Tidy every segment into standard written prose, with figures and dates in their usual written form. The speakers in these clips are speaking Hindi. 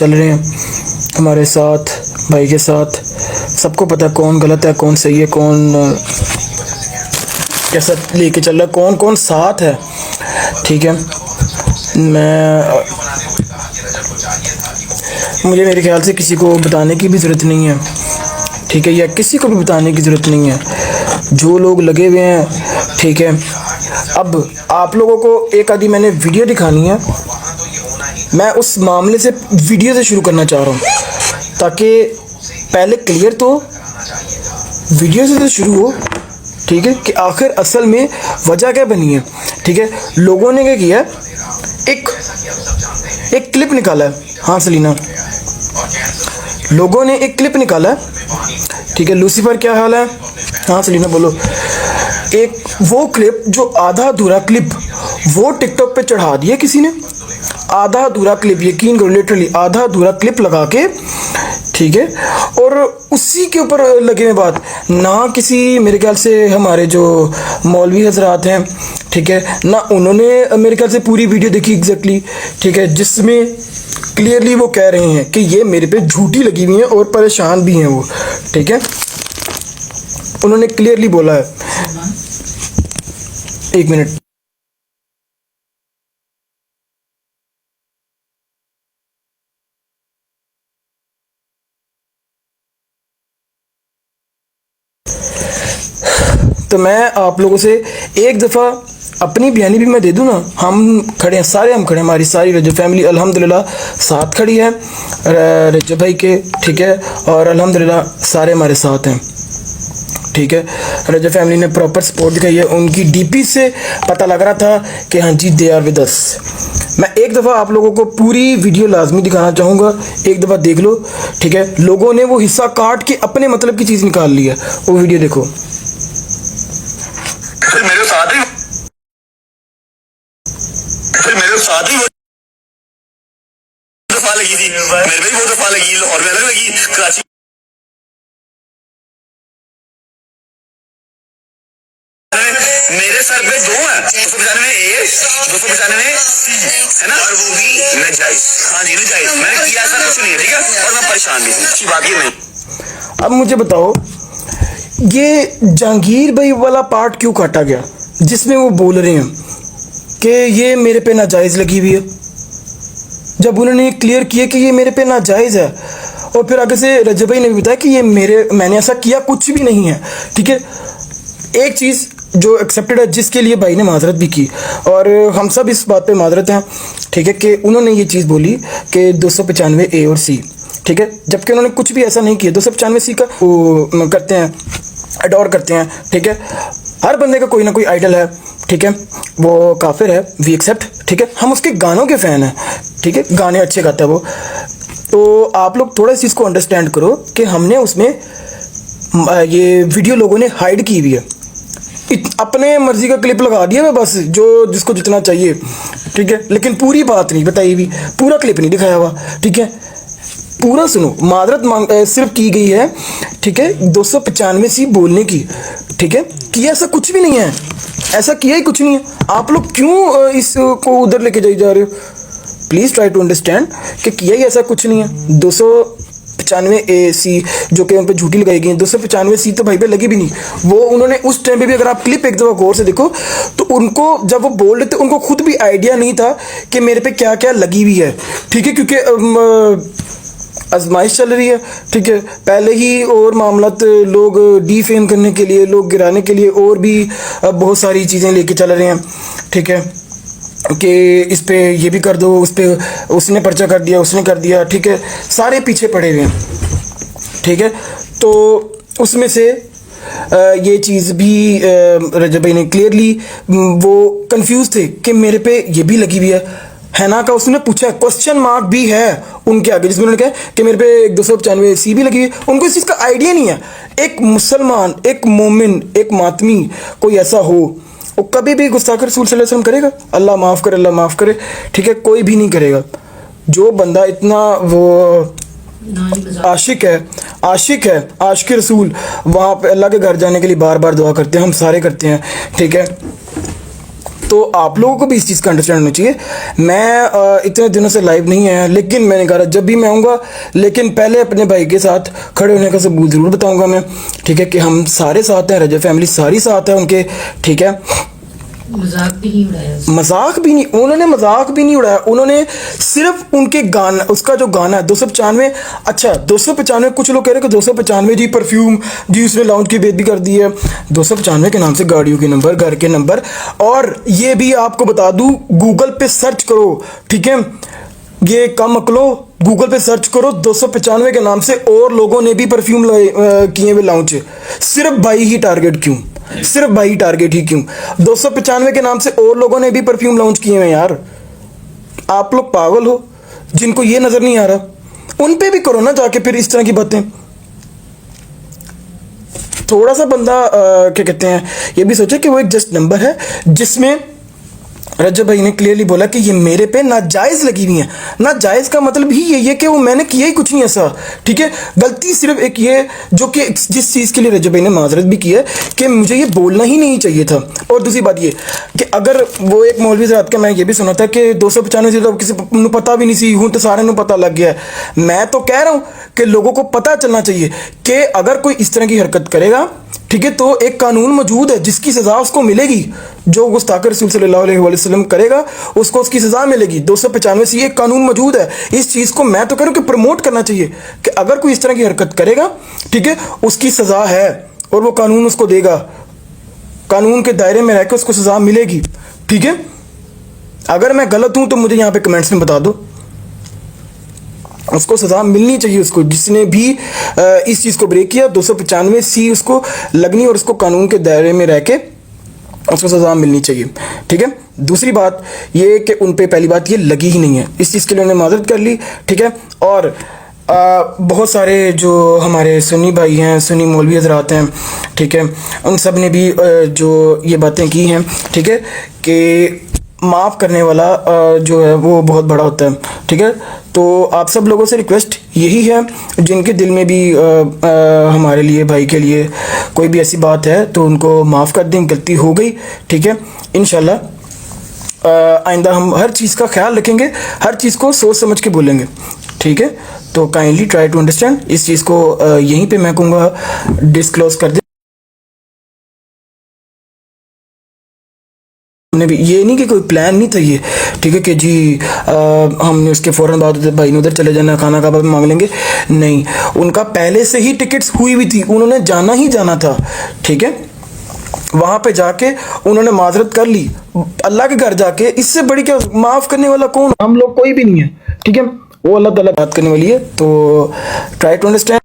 चल रहे हैं हमारे साथ, भाई के साथ। सबको पता है कौन गलत है, कौन सही है, कौन कैसा लेके चल रहा है, कौन कौन साथ है। ठीक है, मुझे मेरे ख्याल से किसी को बताने की भी ज़रूरत नहीं है, ठीक है, या किसी को भी बताने की ज़रूरत नहीं है, जो लोग लगे हुए हैं। ठीक है, अब आप लोगों को एक आधी मैंने वीडियो दिखानी है। मैं उस मामले से वीडियो से शुरू करना चाह रहा हूँ ताकि पहले क्लियर तो वीडियो से तो शुरू हो, ठीक है, कि आखिर असल में वजह क्या बनी है। ठीक है, लोगों ने क्या किया, एक क्लिप निकाला है। हाँ सलीना, लोगों ने एक क्लिप निकाला है। ठीक है, लूसीफर क्या हाल है? हाँ सलीना बोलो। एक वो क्लिप जो आधा अधूरा क्लिप वो टिकटॉक पे चढ़ा दिया किसी ने, आधा अधूरा क्लिप, यकीन करो लिटरली आधा अधूरा क्लिप लगा के। ठीक है, और उसी के ऊपर लगे हुए बात ना, किसी मेरे ख्याल से हमारे जो मौलवी हजरात हैं, ठीक है, ना उन्होंने मेरे ख्याल से पूरी वीडियो देखी एग्जैक्टली। ठीक है, जिसमें क्लियरली वो कह रहे हैं कि ये मेरे पे झूठी लगी हुई हैं और परेशान भी हैं वो। ठीक है, उन्होंने क्लियरली बोला है। एक मिनट, तो मैं आप लोगों से एक दफ़ा अपनी बयानी भी मैं दे दूँ ना। हम खड़े हैं, सारे हम खड़े हैं, हमारी सारी रजब फैमिली अल्हम्दुलिल्लाह साथ खड़ी है रजब भाई के। ठीक है, और अल्हम्दुलिल्लाह सारे हमारे साथ हैं। ठीक है, रजब फैमिली ने प्रॉपर सपोर्ट दिखाई है। उनकी डीपी से पता लग रहा था कि हाँ जी दे आर विद अस। मैं एक दफ़ा आप लोगों को पूरी वीडियो लाजमी दिखाना चाहूँगा, एक दफ़ा देख लो। ठीक है, लोगों ने वो हिस्सा काट के अपने मतलब की चीज़ निकाल ली है, वो वीडियो देखो। मेरे साथ ही दफा लगी थी, मेरे भी वो दफा लगी, लाहौर में अलग लगी, कराची मेरे सर पे दो है, 295 ए 295 सी है ना, और वो भी नजायज। हाँ जी नजायज, मैंने किया ऐसा कुछ नहीं है। ठीक है, और मैं परेशान भी हूँ, अच्छी बात ये नहीं। अब मुझे बताओ, ये जहांगीर भाई वाला पार्ट क्यों काटा गया जिसमें वो बोल रहे हैं कि ये मेरे पे नाजायज़ लगी हुई है, जब उन्होंने क्लियर किया कि ये मेरे पे नाजायज़ है। और फिर आगे से रजब भाई ने भी बताया कि ये मैंने ऐसा किया कुछ भी नहीं है। ठीक है, एक चीज़ जो एक्सेप्टेड है, जिसके लिए भाई ने माजरत भी की, और हम सब इस बात पे माजरत हैं। ठीक है, कि उन्होंने ये चीज़ बोली कि 295 ए और सी। ठीक है, जबकि उन्होंने कुछ भी ऐसा नहीं किया। 295 सी का वो करते हैं, अडोर करते हैं। ठीक है, हर बंदे का कोई ना कोई आइडल है। ठीक है, वो काफिर है, वी एक्सेप्ट। ठीक है, हम उसके गानों के फ़ैन हैं। ठीक है, गाने अच्छे गाता है वो। तो आप लोग थोड़ा इस चीज़ को अंडरस्टैंड करो कि हमने उसमें ये वीडियो लोगों ने हाइड की हुई है, अपने मर्जी का क्लिप लगा दिया है बस, जो जिसको जितना चाहिए। ठीक है, लेकिन पूरी बात नहीं बताई हुई, पूरा क्लिप नहीं दिखाया हुआ। ठीक है, पूरा सुनो, माजरत सिर्फ की गई है। ठीक है, 295 सी बोलने की। ठीक है, किया ऐसा कुछ भी नहीं है, ऐसा किया ही कुछ नहीं है। आप लोग क्यों इसको उधर लेके जा रहे हो? प्लीज़ ट्राई टू अंडरस्टैंड कि किया ही ऐसा कुछ नहीं है। 295 ए सी जो कि उन पर झूठी लगाई गई है, 295 सी तो भाई पे लगी भी नहीं। वो उन्होंने उस टाइम पे भी, अगर आप क्लिप एक दफ़ा गौर से देखो तो उनको जब वो बोल रहे थे उनको खुद भी आइडिया नहीं था कि मेरे पे क्या क्या लगी हुई है। ठीक है, क्योंकि आजमाइश चल रही है। ठीक है, पहले ही और मामलात लोग डीफेम करने के लिए, लोग गिराने के लिए और भी बहुत सारी चीज़ें लेके चल रहे हैं। ठीक है, कि इस पे ये भी कर दो, उस पे उसने पर्चा कर दिया, उसने कर दिया। ठीक है, सारे पीछे पड़े हुए हैं। ठीक है, तो उसमें से ये चीज़ भी रजब भाई ने क्लियरली, वो कंफ्यूज थे कि मेरे पे ये भी लगी हुई है ना का उसने पूछा, क्वेश्चन मार्क भी है उनके आगे, जिसमें उन्होंने कहा कि मेरे पे 295 सी भी लगी हुई है। उनको इस चीज़ का आइडिया नहीं है। एक मुसलमान, एक मोमिन, एक मातमी कोई ऐसा हो, वो कभी भी गुस्ताख रसूल सल्लल्लाहु अलैहि वसल्लम करेगा? अल्लाह माफ़ करे, अल्लाह माफ़ करे। ठीक है, कोई भी नहीं करेगा। जो बंदा इतना वो आशिक है, आशिक रसूल, वहाँ पे अल्लाह के घर जाने के लिए बार बार दुआ करते हैं, हम सारे करते हैं। ठीक है, तो आप लोगों को भी इस चीज़ का अंडरस्टैंड होना चाहिए। मैं इतने दिनों से लाइव नहीं आया, लेकिन मैंने कहा जब भी मैं आऊँगा, लेकिन पहले अपने भाई के साथ खड़े होने का सबूत ज़रूर बताऊँगा मैं, ठीक है, कि हम सारे साथ हैं, रजब फैमिली सारी साथ है उनके, ठीक है। मजाक भी नहीं उड़ाया। मजाक भी नहीं, उन्होंने मजाक भी नहीं उड़ाया, उन्होंने सिर्फ उनके गाना, उसका जो गाना है 295, अच्छा 295, कुछ लोग कह रहे हैं कि 295 जी परफ्यूम जी उसने लॉन्च की बेद भी कर दी है। 295 के नाम से गाड़ियों के नंबर, घर के नंबर, और ये भी आपको बता दूं, गूगल पे सर्च करो, ठीक है, ये कम अकलो, गूगल पे सर्च करो 295 के नाम से, और लोगों ने भी परफ्यूम किए हुए लॉन्च, सिर्फ भाई ही टारगेट क्यों, सिर्फ भाई टारगेट ही क्यों, 295 के नाम से और लोगों ने भी परफ्यूम लॉन्च किए हैं यार। आप लोग पागल हो जिनको ये नजर नहीं आ रहा, उन पे भी करो ना जाके फिर इस तरह की बातें। थोड़ा सा बंदा क्या कहते हैं, ये भी सोचे कि वो एक जस्ट नंबर है जिसमें रजब भाई ने क्लियरली बोला कि ये मेरे पे नाजायज लगी हुई है। नाजायज का मतलब ही यही है कि वो मैंने किया ही कुछ नहीं ऐसा, ठीक है। गलती सिर्फ एक ये, जो कि जिस चीज़ के लिए रजब भाई ने माजरत भी की है कि मुझे ये बोलना ही नहीं चाहिए था। और दूसरी बात ये कि अगर वो एक मौलवी रात का मैं ये भी सुना था कि 295 तो किसी को पता भी नहीं सी, हूँ तो सारे को पता लग गया है। मैं तो कह रहा हूँ कि लोगों को पता चलना चाहिए कि अगर कोई इस तरह की हरकत करेगा, ठीक है, तो एक कानून मौजूद है जिसकी सज़ा उसको मिलेगी। जो गुस्ताख रसूल सल्लल्लाहु अलैहि वसल्लम करेगा उसको उसकी सज़ा मिलेगी। 295 से ये कानून मौजूद है। इस चीज़ को मैं तो कह रहा हूँ कि प्रमोट करना चाहिए कि अगर कोई इस तरह की हरकत करेगा, ठीक है, उसकी सज़ा है और वो कानून उसको देगा, कानून के दायरे में रहकर उसको सज़ा मिलेगी, ठीक है। अगर मैं गलत हूँ तो मुझे यहाँ पे कमेंट्स में बता दो, उसको सज़ा मिलनी चाहिए, उसको जिसने भी इस चीज़ को ब्रेक किया 295 सी उसको लगनी और उसको कानून के दायरे में रह के उसको सज़ा मिलनी चाहिए, ठीक है। दूसरी बात ये कि उन पे पहली बात ये लगी ही नहीं है, इस चीज़ के लिए उन्होंने माजरत कर ली, ठीक है। और बहुत सारे जो हमारे सुन्नी भाई हैं, सुन्नी मौलवी हज़रात हैं, ठीक है, उन सब ने भी जो ये बातें की हैं, ठीक है, कि माफ़ करने वाला जो है वो बहुत बड़ा होता है, ठीक है। तो आप सब लोगों से रिक्वेस्ट यही है, जिनके दिल में भी हमारे लिए, भाई के लिए कोई भी ऐसी बात है तो उनको माफ़ कर दें, गलती हो गई, ठीक है। इंशाल्लाह आइंदा हम हर चीज़ का ख्याल रखेंगे, हर चीज़ को सोच समझ के बोलेंगे, ठीक है। तो काइंडली ट्राई टू अंडरस्टैंड, इस चीज़ को यहीं पे मैं कहूँगा डिस्क्लोज कर दें। हमने भी ये नहीं कि कोई प्लान नहीं था ये, ठीक है, कि जी हमने उसके फ़ौरन बाद भाई ने उधर चले जाना, खाना का बाद मांग लेंगे, नहीं, उनका पहले से ही टिकट्स हुई हुई थी, उन्होंने जाना ही जाना था, ठीक है। वहाँ पे जाके उन्होंने माजरत कर ली अल्लाह के घर जाके, इससे बड़ी क्या, माफ़ करने वाला कौन, हम लोग कोई भी नहीं है, ठीक है, वो अल्लाह ताला बात करने वाली है। तो ट्राई टू अंडरस्टैंड,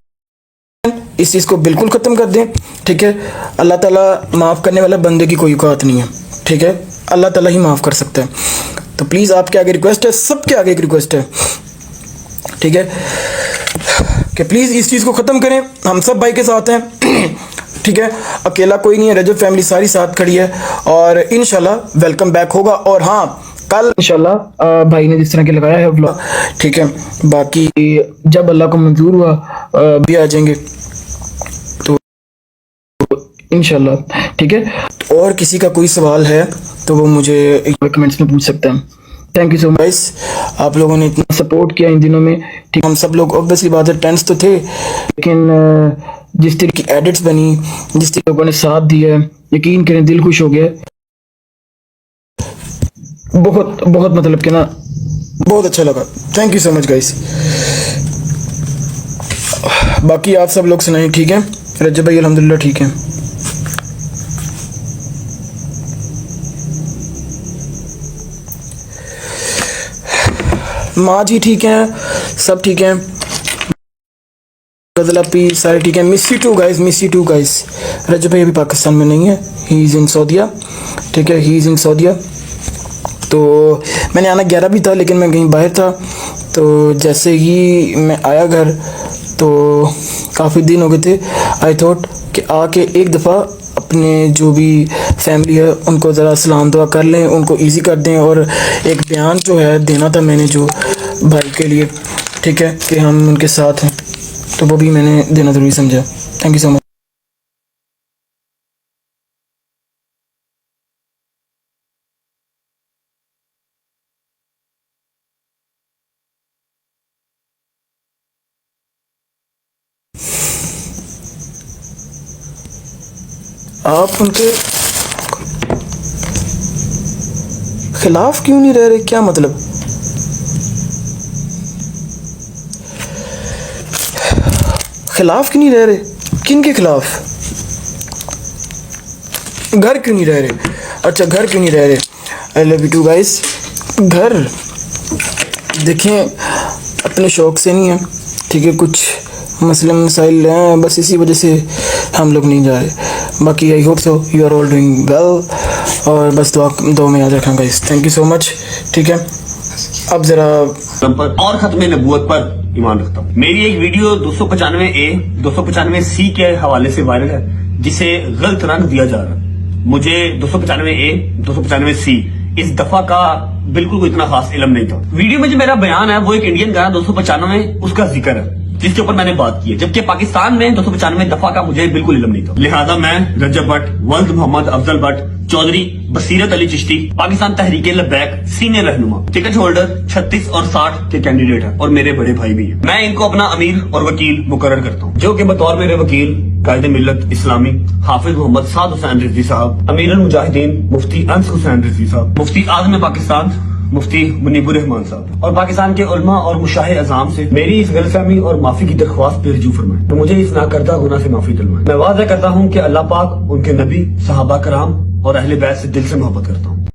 इस चीज़ को बिल्कुल ख़त्म कर दें, ठीक है। अल्लाह ताला माफ़ करने वाला बंदे की कोई औकात नहीं है, ठीक है, अल्लाह ताला ही माफ़ कर सकता है। तो प्लीज़ आपके आगे रिक्वेस्ट है, सबके आगे एक रिक्वेस्ट है, ठीक है, कि प्लीज़ इस चीज़ को ख़त्म करें। हम सब भाई के साथ हैं, ठीक है, अकेला कोई नहीं है, रजब फैमिली सारी साथ खड़ी है और इंशाल्लाह वेलकम बैक होगा। और हाँ, कल इंशाल्लाह भाई ने जिस तरह के लगाया है व्लॉग, ठीक है, बाकी जब अल्लाह को मंजूर हुआ भी आ जाएंगे तो इंशाल्लाह, ठीक है। और किसी का कोई सवाल है तो वो मुझे कमेंट्स में पूछ सकता है। थैंक यू सो मच, आप लोगों ने इतना सपोर्ट किया इन दिनों में, ठीक। हम सब लोग ऑब्वियसली बात है टेंस तो थे, लेकिन जिस तरह की एडिट्स बनी, जिस तरह लोगों ने साथ दिया, यकीन करें दिल खुश हो गया, बहुत बहुत, मतलब कि ना बहुत अच्छा लगा। Thank you so much guys. बाकी आप सब लोग सुनाएं, ठीक है। रजब भाई अल्हम्दुलिल्लाह ठीक है। माँ जी ठीक हैं, सब ठीक हैं, गजल पी सारे ठीक हैं। Miss you too guys, miss you too guys. Rajab भाई अभी पाकिस्तान में नहीं है, ही इज़ इन सऊदिया, ठीक है, ही इज़ इन सऊदिया। तो मैंने आना 11 भी था, लेकिन मैं कहीं बाहर था, तो जैसे ही मैं आया घर तो काफ़ी दिन हो गए थे, आई थॉट कि आके एक दफ़ा अपने जो भी फैमिली है उनको ज़रा सलाम दुआ कर लें, उनको इजी कर दें। और एक बयान जो है देना था मैंने जो भाई के लिए, ठीक है, कि हम उनके साथ हैं, तो वो भी मैंने देना ज़रूरी समझा। Thank you so much. आप उनके खिलाफ क्यों नहीं रह रहे, क्या मतलब? खिलाफ क्यों नहीं रह रहे? किन के खिलाफ? घर क्यों नहीं रह रहे? अच्छा, घर क्यों नहीं रह रहे? I love you too guys. घर देखें अपने शौक से नहीं है, ठीक है, कुछ मसले मसाइल हैं, बस इसी वजह से हम लोग नहीं जा रहे। बाकी I hope so you are all doing well, और बस दुआ में याद रखना guys. Thank you so much. ठीक है, अब ज़रा पर और खत्म नबूवत पर ईमान रखता हूँ। मेरी एक वीडियो 295A 295C के हवाले से वायरल है, जिसे गलत रंग दिया जा रहा है। मुझे 295A 295C इस दफा का बिल्कुल कोई इतना खास इल्म नहीं था। वीडियो में जो मेरा बयान है वो एक इंडियन गाना 295 उसका जिक्र है, जिसके ऊपर मैंने बात की है, जबकि पाकिस्तान में 295 दफा का मुझे बिल्कुल इल्म नहीं था। लिहाजा मैं रजब भट्ट, वल्द मोहम्मद अफजल भट्ट, चौधरी बसीरत अली चिश्ती, पाकिस्तान तहरीक लब्बैक सीनियर रहनुमा, टिकट होल्डर 36 और 60 के कैंडिडेट हैं, और मेरे बड़े भाई भी हैं। मैं इनको अपना अमीर और वकील मुकर्रर करता हूँ, जो कि बतौर मेरे वकील कायदे मिल्लत इस्लामी हाफिज मोहम्मद साद हुसैन रिजवी साहब, अमीर अल मुजाहिदीन मुफ्ती अंस हुसैन रिजवी साहब, मुफ्ती आज़म पाकिस्तान मुफ्ती मुनीबुर रहमान साहब, और पाकिस्तान के उलमा और मुशाहे अज़ाम से मेरी इस गलतफहमी और माफी की दरख्वास्त पे रजू फरमाएं, तो मुझे इस नाकर्दा गुनाह से माफी दिलवाएं। मैं वादा करता हूँ कि अल्लाह पाक, उनके नबी, सहाबा कराम और अहले बैत से दिल से मोहब्बत करता हूँ।